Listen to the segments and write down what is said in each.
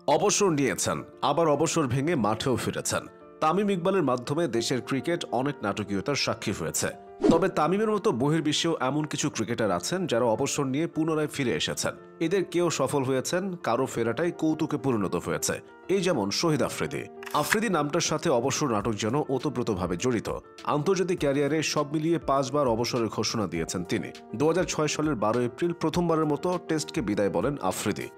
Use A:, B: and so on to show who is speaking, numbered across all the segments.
A: অবসর নিয়েছেন, আবার অবসর ভেঙে মাঠেও ফিরেছেন। তামিম ইকবালের মাধ্যমে দেশের ক্রিকেট অনেক নাটকীয়তার সাক্ষী হয়েছে। তবে তামিমের মতো বহির্বিশ্বেও এমন কিছু ক্রিকেটার আছেন যারা অবসর নিয়ে পুনরায় ফিরে এসেছেন। এদের কেউ সফল হয়েছেন, কারো ফেরাটাই কৌতুকে পরিণত হয়েছে। এই যেমন শহীদ আফ্রিদি। আফ্রিদি নামটার সাথে অবসর নাটক যেন ওতপ্রোতভাবে জড়িত। আন্তর্জাতিক ক্যারিয়ারে সব মিলিয়ে 5 বার অবসরের ঘোষণা দিয়েছেন তিনি। 2006 সালের 12 এপ্রিল প্রথমবারের মতো টেস্টকে বিদায় বলেন আফ্রিদি।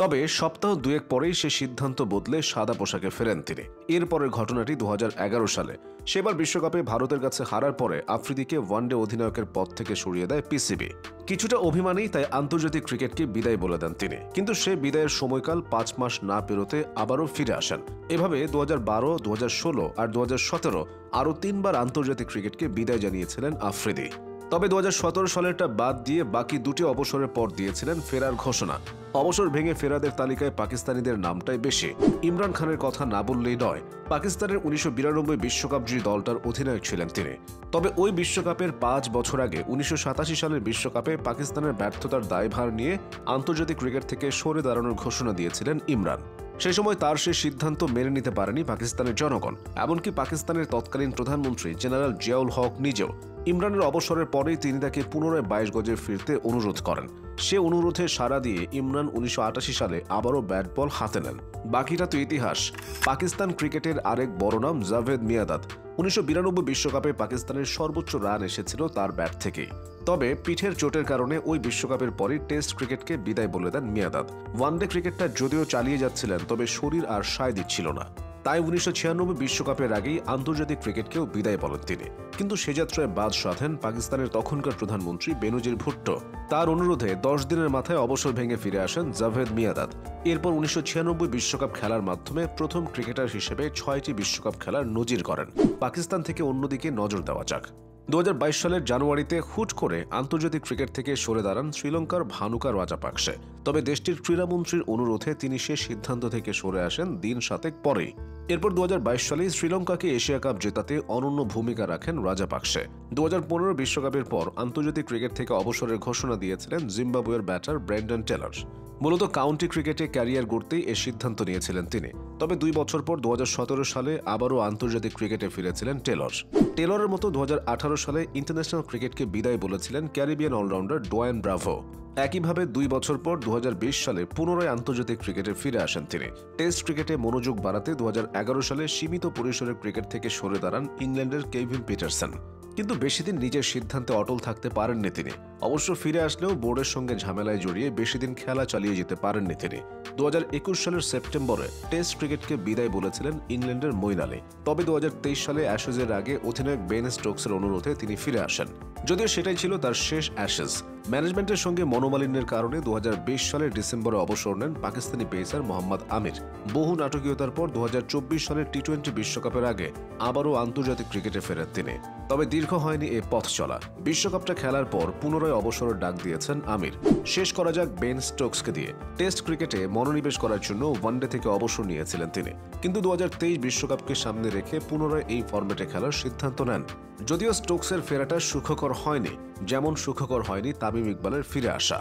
A: তবে সপ্তাহ দুয়েক পরেই সে সিদ্ধান্ত বদলে সাদা পোশাকে ফেরেন তিনি। এরপরের ঘটনাটি 2011 সালে। সেবার বিশ্বকাপে ভারতের কাছে হারার পরে আফ্রিদিকে ওয়ানডে অধিনায়কের পদ থেকে সরিয়ে দেয় পিসিবি। কিছুটা অভিমানেই তাই আন্তর্জাতিক ক্রিকেটকে বিদায় বলে দেন তিনি। কিন্তু সে বিদায়ের সময়কাল 5 মাস না পেরোতে আবারও ফিরে আসেন। এভাবে 2012, 2016 আর 2017 আরও 3 বার আন্তর্জাতিক ক্রিকেটকে বিদায় জানিয়েছিলেন আফ্রিদি। তবে 2017 সালেরটা বাদ দিয়ে বাকি দুটি অবসরের পর দিয়েছিলেন ফেরার ঘোষণা। অবসর ভেঙে ফেরাদের তালিকায় পাকিস্তানিদের নামটাই বেশি। ইমরান খানের কথা না বললেই নয়। পাকিস্তানের 1992 বিশ্বকাপ জয়ী দলটার অধিনায়ক ছিলেন তিনি। তবে ওই বিশ্বকাপের 5 বছর আগে 1987 সালের বিশ্বকাপে পাকিস্তানের ব্যর্থতার দায়ভার নিয়ে আন্তর্জাতিক ক্রিকেট থেকে সরে দাঁড়ানোর ঘোষণা দিয়েছিলেন ইমরান। সেই সময় তার সে সিদ্ধান্ত মেনে নিতে পারেনি পাকিস্তানের জনগণ। এমনকি পাকিস্তানের তৎকালীন প্রধানমন্ত্রী জেনারেল জিয়াউল হক নিজেও ইমরানের অবসরের পরেই তিনি তাকে পুনরায় 22 গজে ফিরতে অনুরোধ করেন। সে অনুরোধে সাড়া দিয়ে ইমরান 1988 সালে আবারও ব্যাট বল হাতে নেন। বাকিটা তো ইতিহাস। পাকিস্তান ক্রিকেটের আরেক বড় নাম জাভেদ মিয়াঁদাদ। 1992 বিশ্বকাপে পাকিস্তানের সর্বোচ্চ রান এসেছিল তার ব্যাট থেকেই। তবে পিঠের চোটের কারণে ওই বিশ্বকাপের পরই টেস্ট ক্রিকেটকে বিদায় বলে দেন মিয়াঁদাদ। ওয়ানডে ক্রিকেটটা যদিও চালিয়ে যাচ্ছিলেন, তবে শরীর আর সায় দিচ্ছিল না। তাই 1996 বিশ্বকাপের আগেই আন্তর্জাতিক ক্রিকেটকেও বিদায় বলেন তিনি। কিন্তু সে যাত্রায় বাদ সাধেন পাকিস্তানের তখনকার প্রধানমন্ত্রী বেনজির ভুট্টো। তার অনুরোধে 10 দিনের মাথায় অবসর ভেঙে ফিরে আসেন জাভেদ মিয়াঁদাদ। এরপর 1996 বিশ্বকাপ খেলার মাধ্যমে প্রথম ক্রিকেটার হিসেবে 6টি বিশ্বকাপ খেলার নজির করেন। পাকিস্তান থেকে অন্যদিকে নজর দেওয়া যাক। 2022 সালের জানুয়ারিতে হুট করে আন্তর্জাতিক ক্রিকেট থেকে সরে দাঁড়ান শ্রীলঙ্কার ভানুকা রাজাপাকসে। তবে দেশটির ক্রীড়ামন্ত্রীর অনুরোধে তিনি সে সিদ্ধান্ত থেকে সরে আসেন দিন 7 পরেই। এরপর 2022 সালে শ্রীলঙ্কাকে এশিয়া কাপ জেতাতে অনন্য ভূমিকা রাখেন রাজাপাকসে। 2015 বিশ্বকাপের পর আন্তর্জাতিক ক্রিকেট থেকে অবসরের ঘোষণা দিয়েছিলেন জিম্বাবুয়ের ব্যাটার ব্রেন্ডন টেলর। মূলত কাউন্টি ক্রিকেটে ক্যারিয়ার গড়তেই এ সিদ্ধান্ত নিয়েছিলেন তিনি। তবে 2 বছর পর 2017 সালে আবারও আন্তর্জাতিক ক্রিকেটে ফিরেছিলেন টেলর। টেলরের মতো 2018 সালে ইন্টারন্যাশনাল ক্রিকেটকে বিদায় বলেছিলেন ক্যারিবিয়ান অলরাউন্ডার ডোয়েন ব্রাভো। একইভাবে 2 বছর পর 2020 সালে পুনরায় আন্তর্জাতিক ক্রিকেটে ফিরে আসেন তিনি। টেস্ট ক্রিকেটে মনোযোগ বাড়াতে 2011 সালে সীমিত পরিসরের ক্রিকেট থেকে সরে দাঁড়ান ইংল্যান্ডের কেভিন পিটারসন। কিন্তু বেশিদিন নিজের সিদ্ধান্তে অটল থাকতে পারেননি তিনি। অবশ্য ফিরে আসলেও বোর্ডের সঙ্গে ঝামেলায় জড়িয়ে বেশিদিন খেলা চালিয়ে যেতে পারেননি তিনি। 2021 সালের সেপ্টেম্বরে টেস্ট ক্রিকেটকে বিদায় বলেছিলেন ইংল্যান্ডের মঈন আলী। তবে 2023 সালে অ্যাশেজের আগে অধিনায়ক বেন স্টোকসের অনুরোধে তিনি ফিরে আসেন। যদিও সেটাই ছিল তার শেষ অ্যাশেজ। ম্যানেজমেন্টের সঙ্গে মনোমালিন্যের কারণে 2020 সালের ডিসেম্বরে অবসর নেন পাকিস্তানি পেসার মোহাম্মদ আমির। বহু নাটকীয়তার পর 2024 সালের টি-20 বিশ্বকাপের আগে আবারও আন্তর্জাতিক ক্রিকেটে ফেরেন তিনি। তবে দীর্ঘ হয়নি এ পথ চলা। বিশ্বকাপটা খেলার পর পুনরায় অবসরের ডাক দিয়েছেন আমির। শেষ করা যাক বেন স্টোকসকে দিয়ে। টেস্ট ক্রিকেটে মনোনিবেশ করার জন্য ওয়ানডে থেকে অবসর নিয়েছিলেন তিনি। কিন্তু 2023 বিশ্বকাপকে সামনে রেখে পুনরায় এই ফরম্যাটে খেলার সিদ্ধান্ত নেন। যদিও স্টোকসের ফেরাটা সুখকর হয়নি, যেমন সুখকর হয়নি তামিম ইকবালের ফিরে আসা।